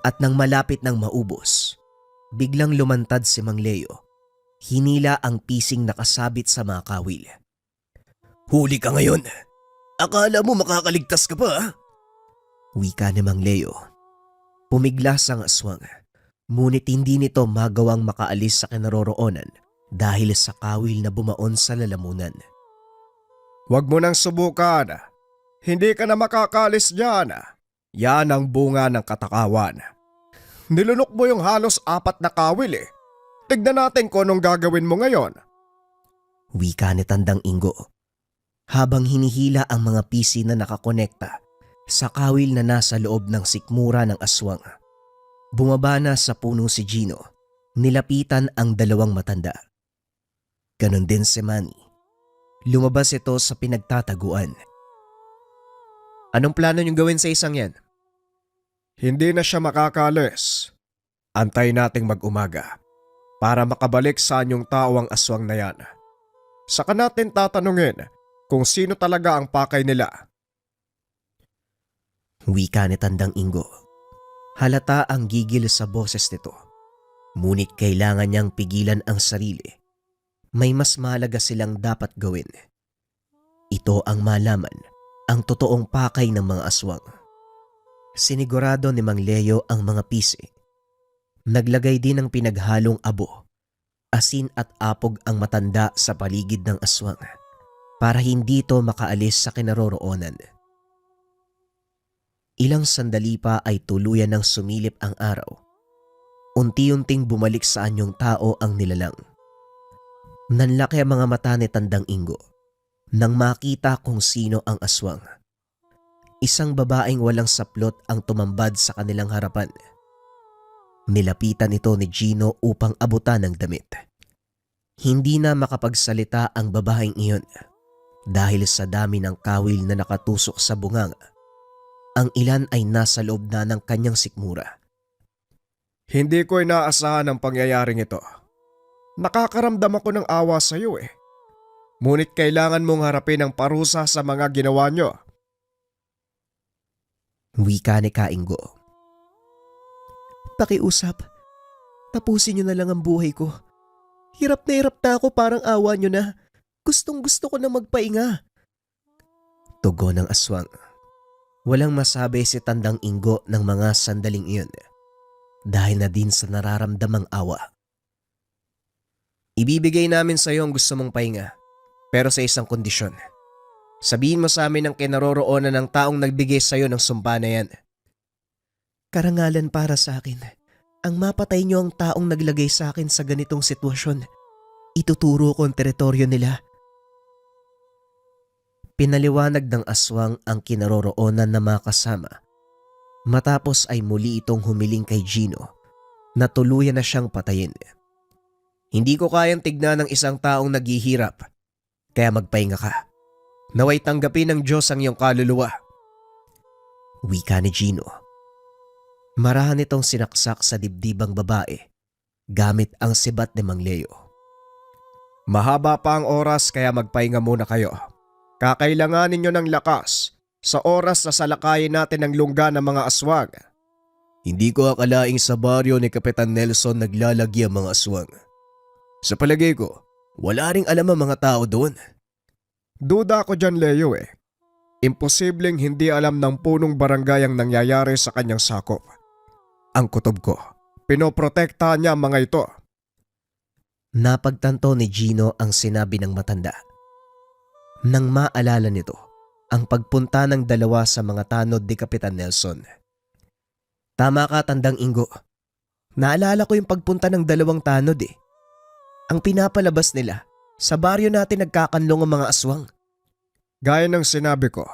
At nang malapit nang maubos, biglang lumantad si Mang Leo. Hinila ang pising nakasabit sa mga kawil. Huli ka ngayon. Akala mo makakaligtas ka pa ha? Wika ni Mang Leo. Pumiglas ang aswang, ngunit hindi nito magawang makaalis sa kinaroroonan dahil sa kawil na bumaon sa lalamunan. Huwag mo nang subukan. Hindi ka na makakalis dyan. Yan ang bunga ng katakawan. Nilunok mo yung halos 4 na kawil eh. Tignan natin kung anong gagawin mo ngayon. Wika ni Tandang Ingo. Habang hinihila ang mga pisi na nakakonekta sa kawil na nasa loob ng sikmura ng aswang, bumaba na sa puno si Gino, nilapitan ang dalawang matanda. Ganon din si Manny. Lumabas ito sa pinagtataguan. Anong plano niyong gawin sa isang yan? Hindi na siya makakalis. Antay nating mag-umaga para makabalik sa anyong tao ang aswang na yan. Saka natin tatanungin kung sino talaga ang pakay nila. Wika ni Tandang Ingo. Halata ang gigil sa boses nito. Ngunit kailangan niyang pigilan ang sarili. May mas mahalaga silang dapat gawin. Ito ang malaman ang totoong pakay ng mga aswang. Sinigurado ni Mang Leo ang mga pisi. Naglagay din ng pinaghalong abo, asin at apog ang matanda sa paligid ng aswang para hindi ito makaalis sa kinaroroonan. Ilang sandali pa ay tuluyan ng sumilip ang araw. Unti-unting bumalik sa anyong tao ang nilalang. Nanlaki ang mga mata ni Tandang Ingo nang makita kung sino ang aswang. Isang babaeng walang saplot ang tumambad sa kanilang harapan. Nilapitan ito ni Gino upang abutan ng damit. Hindi na makapagsalita ang babaeng iyon dahil sa dami ng kawil na nakatusok sa bunganga. Ang ilan ay nasa loob na ng kanyang sikmura. Hindi ko inaasahan ang pangyayaring ito. Nakakaramdam ako ng awa sa iyo eh. Ngunit kailangan mong harapin ang parusa sa mga ginawa nyo. Wika ni Kaingo. Pakiusap. Tapusin niyo na lang ang buhay ko. Hirap na ako, parang awa niyo na. Gustong gusto ko na magpahinga. Tugon ng aswang. Walang masabi si Tandang Ingo ng mga sandaling iyon dahil na din sa nararamdamang awa. Ibibigay namin sa iyo ang gusto mong pahinga, pero sa isang kondisyon. Sabihin mo sa amin ang kinaroroonan ng taong nagbigay sa iyo ng sumpa na yan. Karangalan para sa akin. Ang mapatay niyo ang taong naglagay sa akin sa ganitong sitwasyon. Ituturo ko ang teritoryo nila. Pinaliwanag ng aswang ang kinaroroonan ng mga kasama. Matapos ay muli itong humiling kay Gino na tuluyan na siyang patayin. Hindi ko kayang tignan ng isang taong naghihirap, kaya magpahinga ka. Naway tanggapin ng Diyos ang iyong kaluluwa. Wika ni Gino. Marahan itong sinaksak sa dibdibang babae gamit ang sibat ni Mang Leo. Mahaba pa ang oras kaya magpahinga muna kayo. Kakailanganin nyo ng lakas sa oras na salakayin natin ang lungga ng mga aswang. Hindi ko akalaing sa baryo ni Kapitan Nelson naglalagi ang mga aswang. Sa palagay ko, wala ring alam ang mga tao doon. Duda ko dyan, Leo eh. Imposibleng hindi alam ng punong barangay ang nangyayari sa kanyang sakop. Ang kutob ko, pinoprotektahan niya ang mga ito. Napagtanto ni Gino ang sinabi ng matanda. Nang maalala nito ang pagpunta ng dalawa sa mga tanod ni Kapitan Nelson. Tama ka, Tandang Ingo. Naalala ko yung pagpunta ng dalawang tanod eh. Ang pinapalabas nila, sa baryo natin nagkakanlong ang mga aswang. Gaya ng sinabi ko,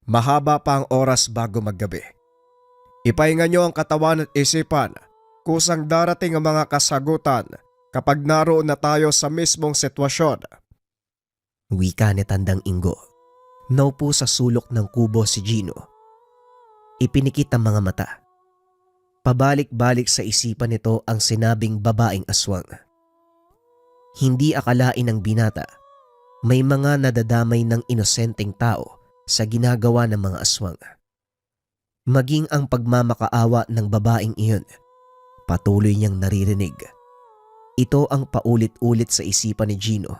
mahaba pa ang oras bago maggabi. Ipahinga nyo ang katawan at isipan kusang darating ang mga kasagutan kapag naroon na tayo sa mismong sitwasyon. Wika ni Tandang Ingo. Naupo sa sulok ng kubo si Gino. Ipinikit ang mga mata. Pabalik-balik sa isipan nito ang sinabing babaeng aswang. Hindi akalain ng binata, may mga nadadamay ng inosenteng tao sa ginagawa ng mga aswang. Maging ang pagmamakaawa ng babaeng iyon, patuloy niyang naririnig. Ito ang paulit-ulit sa isipan ni Gino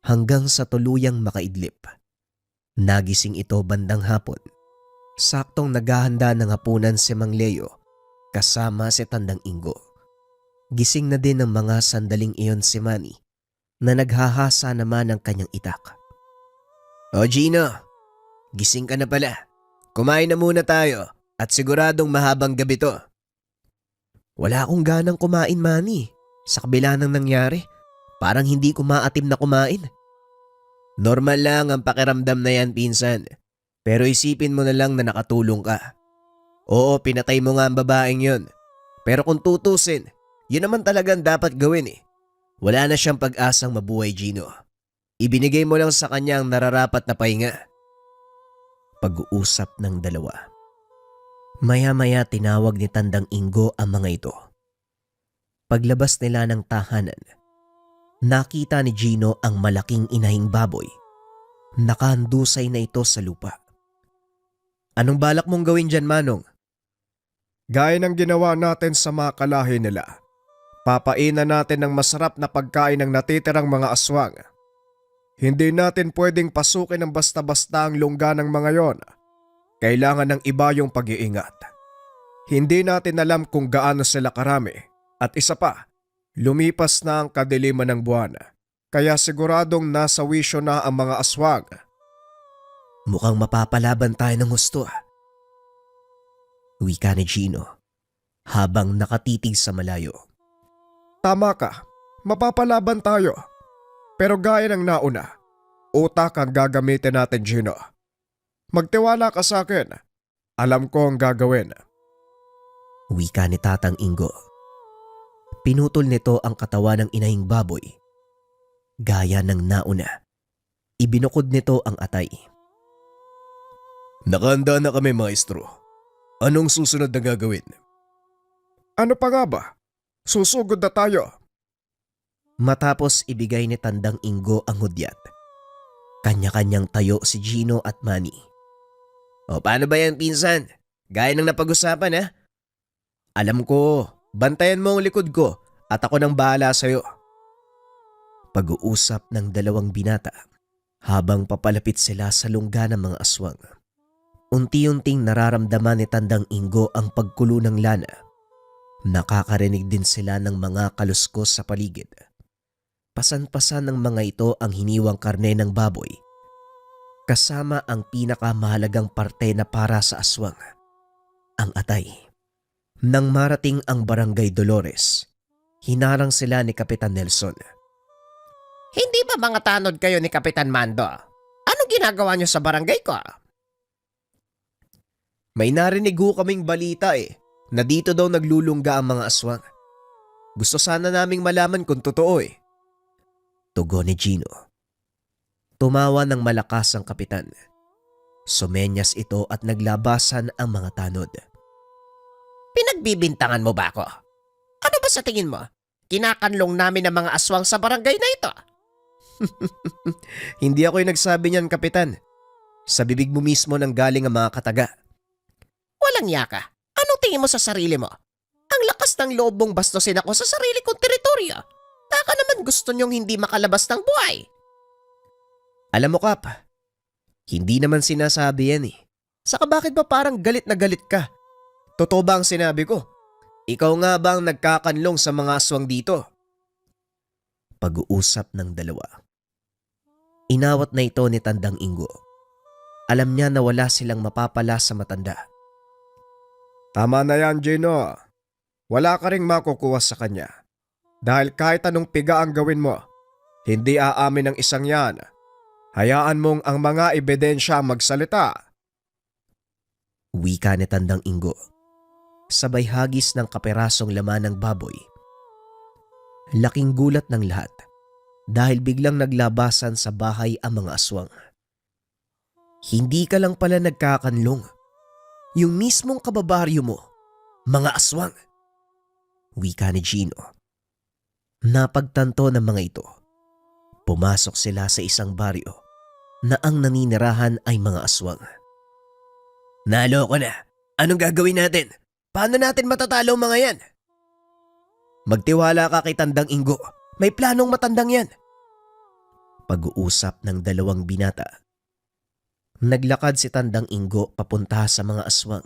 hanggang sa tuluyang makaidlip. Nagising ito bandang hapon. Saktong naghahanda ng hapunan si Mang Leo kasama si Tandang Ingo. Gising na din ng mga sandaling iyon si Manny na naghahasa naman ng kanyang itak. O Gino, gising ka na pala. Kumain na muna tayo at siguradong mahabang gabi to. Wala akong ganang kumain, Manny. Sa kabila ng nangyari, parang hindi ko maatim na kumain. Normal lang ang pakiramdam na yan, pinsan. Pero isipin mo na lang na nakatulong ka. Oo, pinatay mo nga ang babaeng yun. Pero kung tutusin, yun naman talagang dapat gawin eh. Wala na siyang pag-asang mabuhay, Gino. Ibinigay mo lang sa kanya ang nararapat na pahinga. Pag-uusap ng dalawa. Maya-maya tinawag ni Tandang Ingo ang mga ito. Paglabas nila ng tahanan, nakita ni Gino ang malaking inahing baboy. Nakahandusay na ito sa lupa. Anong balak mong gawin dyan, Manong? Gaya ng ginawa natin sa mga kalahi nila. Papainan natin ng masarap na pagkain ng natitirang mga aswang. Hindi natin pwedeng pasukin ng basta-basta ang lungga ng mga yon. Kailangan ng iba yung pag-iingat. Hindi natin alam kung gaano sila karami. At isa pa, lumipas na ang kadiliman ng buwan. Kaya siguradong nasa wisyo na ang mga aswang. Mukhang mapapalaban tayo ng gusto. Wika ni Gino habang nakatitig sa malayo. Tama ka, mapapalaban tayo. Pero gaya ng nauna, utak ang gagamitin natin, Gino. Magtiwala ka sa akin. Alam ko ang gagawin. Wika ni Tatang Ingo. Pinutol nito ang katawan ng inahing baboy. Gaya ng nauna, ibinukod nito ang atay. Nakahanda na kami, maestro. Anong susunod na gagawin? Ano pa nga ba? Susugod na tayo. Matapos ibigay ni Tandang Ingo ang hudyat, kanya-kanyang tayo si Gino at Manny. O paano ba yan, pinsan? Gaya ng napag-usapan, ha? Alam ko, bantayan mo ang likod ko at ako nang bahala sa'yo. Pag-uusap ng dalawang binata habang papalapit sila sa lungga ng mga aswang. Unti-unting nararamdaman ni Tandang Ingo ang pagkulo ng lana. Nakakarinig din sila ng mga kaluskos sa paligid. Pasan-pasan ng mga ito ang hiniwang karne ng baboy, kasama ang pinakamahalagang parte na para sa aswang, ang atay. Nang marating ang Barangay Dolores, hinarang sila ni Kapitan Nelson. Hindi ba mga tanod kayo ni Kapitan Mando? Anong ginagawa niyo sa barangay ko? May narinig ho kaming balita na dito daw naglulungga ang mga aswang. Gusto sana naming malaman kung totoo Tugon ni Gino. Tumawa ng malakas ang kapitan. Sumenyas ito at naglabasan ang mga tanod. Pinagbibintangan mo ba ako? Ano ba sa tingin mo? Kinakanlong namin ang mga aswang sa barangay na ito. Hindi ako yung nagsabi niyan, Kapitan. Sa bibig mo mismo nang galing ang mga kataga. Walang yaka. Anong tingin mo sa sarili mo? Ang lakas ng loob mong bastusin ako sa sarili kong teritoryo. Baka naman gusto niyong hindi makalabas ng buhay. Alam mo, Kap, hindi naman sinasabi yan Saka bakit ba parang galit na galit ka? Totoo ba ang sinabi ko? Ikaw nga ba ang nagkakanlong sa mga aswang dito? Pag-uusap ng dalawa. Inawat na ito ni Tandang Ingo. Alam niya na wala silang mapapala sa matanda. Tama na yan, Gino. Wala ka ring makukuha sa kanya. Dahil kahit anong piga ang gawin mo, hindi aamin ng isang yan. Hayaan mong ang mga ebidensya magsalita. Wika ni Tandang Ingo. Sabay hagis ng kaperasong laman ng baboy. Laking gulat ng lahat dahil biglang naglabasan sa bahay ang mga aswang. Hindi ka lang pala nagkakanlong. Yung mismong kababaryo mo, mga aswang. Wika ni Gino. Napagtanto ng mga ito. Pumasok sila sa isang baryo na ang naninirahan ay mga aswang. Naloko na. Anong gagawin natin? Paano natin matatalo ang mga yan? Magtiwala ka kay Tandang Ingo. May planong matandang yan. Pag-uusap ng dalawang binata. Naglakad si Tandang Ingo papunta sa mga aswang.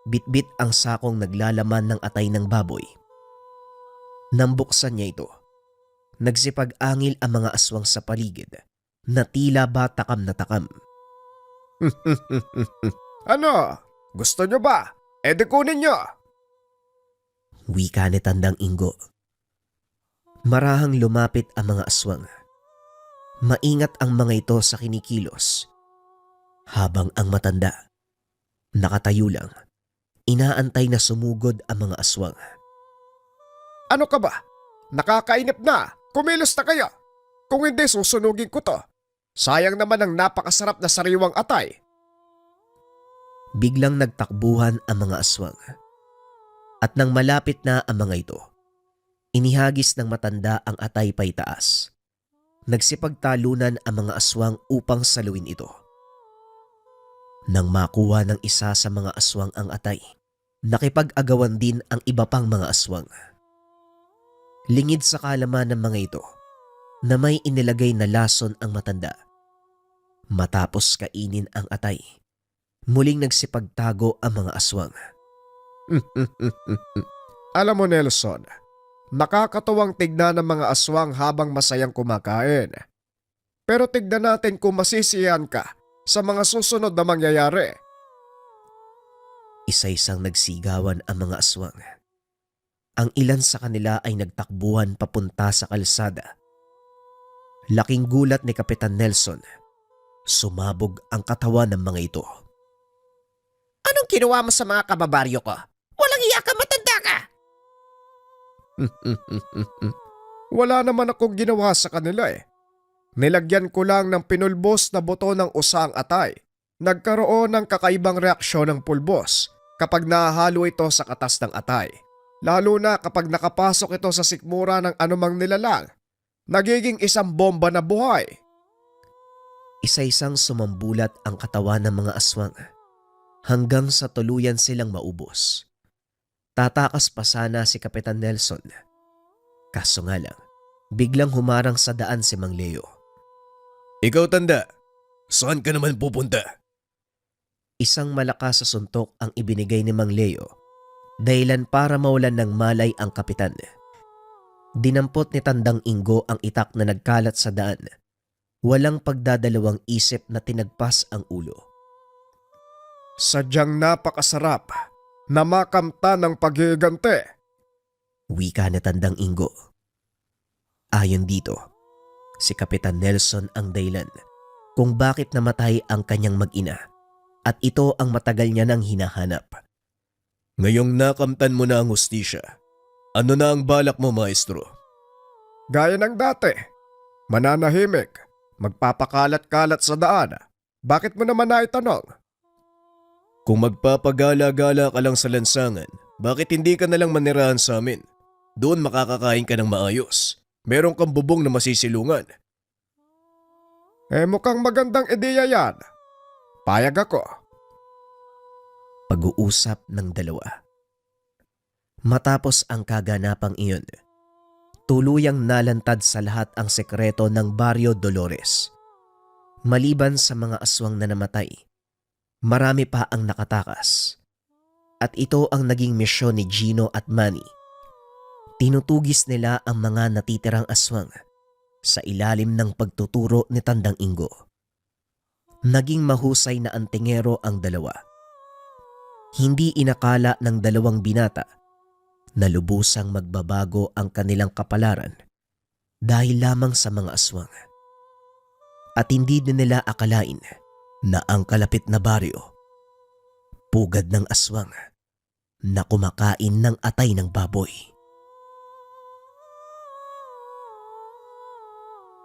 Bitbit ang sakong naglalaman ng atay ng baboy. Nang buksan niya ito, nagsipag-angil ang mga aswang sa paligid na tila ba takam na takam. Ano? Gusto nyo ba? E di kunin nyo. Wika ni Tandang Ingo. Marahang lumapit ang mga aswang. Maingat ang mga ito sa kinikilos, habang ang matanda, nakatayo lang, inaantay na sumugod ang mga aswang. Ano ka ba? Nakakainip na! Kumilos na kaya! Kung hindi, susunugin ko to. Sayang naman ang napakasarap na sariwang atay. Biglang nagtakbuhan ang mga aswang. At nang malapit na ang mga ito, inihagis ng matanda ang atay paitaas. Nagsipagtalunan ang mga aswang upang saluin ito. Nang makuha ng isa sa mga aswang ang atay, nakipag-agawan din ang iba pang mga aswang. Lingid sa kaalaman ng mga ito na may inilagay na lason ang matanda. Matapos kainin ang atay, muling nagsipagtago ang mga aswang. Alam mo Nelson, nakakatuwang tignan ng mga aswang habang masayang kumakain. Pero tignan natin kung masisiyahan ka sa mga susunod na mangyayari. Isa-isang nagsigawan ang mga aswang. Ang ilan sa kanila ay nagtakbuhan papunta sa kalsada. Laking gulat ni Kapitan Nelson. Sumabog ang katawan ng mga ito. Anong ginawa mo sa mga kababaryo ko? Walang iya ka, matanda ka! Wala naman akong ginawa sa kanila eh. Nilagyan ko lang ng pinulbos na buto ng usang atay. Nagkaroon ng kakaibang reaksyon ng pulbos kapag nahalo ito sa katas ng atay. Lalo na kapag nakapasok ito sa sikmura ng anumang nilalang. Nagiging isang bomba na buhay. Isa-isang sumambulat ang katawan ng mga aswang hanggang sa tuluyan silang maubos. Tatakas pa sana si Kapitan Nelson. Kaso nga lang, biglang humarang sa daan si Mang Leo. Ikaw tanda, saan ka naman pupunta? Isang malakas sa suntok ang ibinigay ni Mang Leo, dahilan para mawalan ng malay ang kapitan. Dinampot ni Tandang Ingo ang itak na nagkalat sa daan. Walang pagdadalawang isip na tinagpas ang ulo. Sadyang napakasarap na makamta ng paghigante. Wika ni Tandang Ingo. Ayon dito, si Kapitan Nelson ang dahilan kung bakit namatay ang kanyang mag-ina at ito ang matagal niya nang hinahanap. Ngayong nakamtan mo na ang hustisya, ano na ang balak mo, maestro? Gaya ng dati, mananahimik, magpapakalat-kalat sa daan. Bakit mo naman naitanong? Kung magpapagala-gala ka lang sa lansangan, bakit hindi ka nalang manirahan sa amin? Doon makakakain ka ng maayos. Meron kang bubong na masisilungan. Mukhang magandang ideya yan. Payag ako. Pag-uusap ng dalawa. Matapos ang kaganapang iyon, tuluyang nalantad sa lahat ang sekreto ng Barrio Dolores. Maliban sa mga aswang na namatay, marami pa ang nakatakas. At ito ang naging misyon ni Gino at Manny. Tinutugis nila ang mga natitirang aswang sa ilalim ng pagtuturo ni Tandang Ingo. Naging mahusay na antingero ang dalawa. Hindi inakala ng dalawang binata na lubusang magbabago ang kanilang kapalaran dahil lamang sa mga aswang. At hindi din nila akalain na ang kalapit na baryo, pugad ng aswang na kumakain ng atay ng baboy.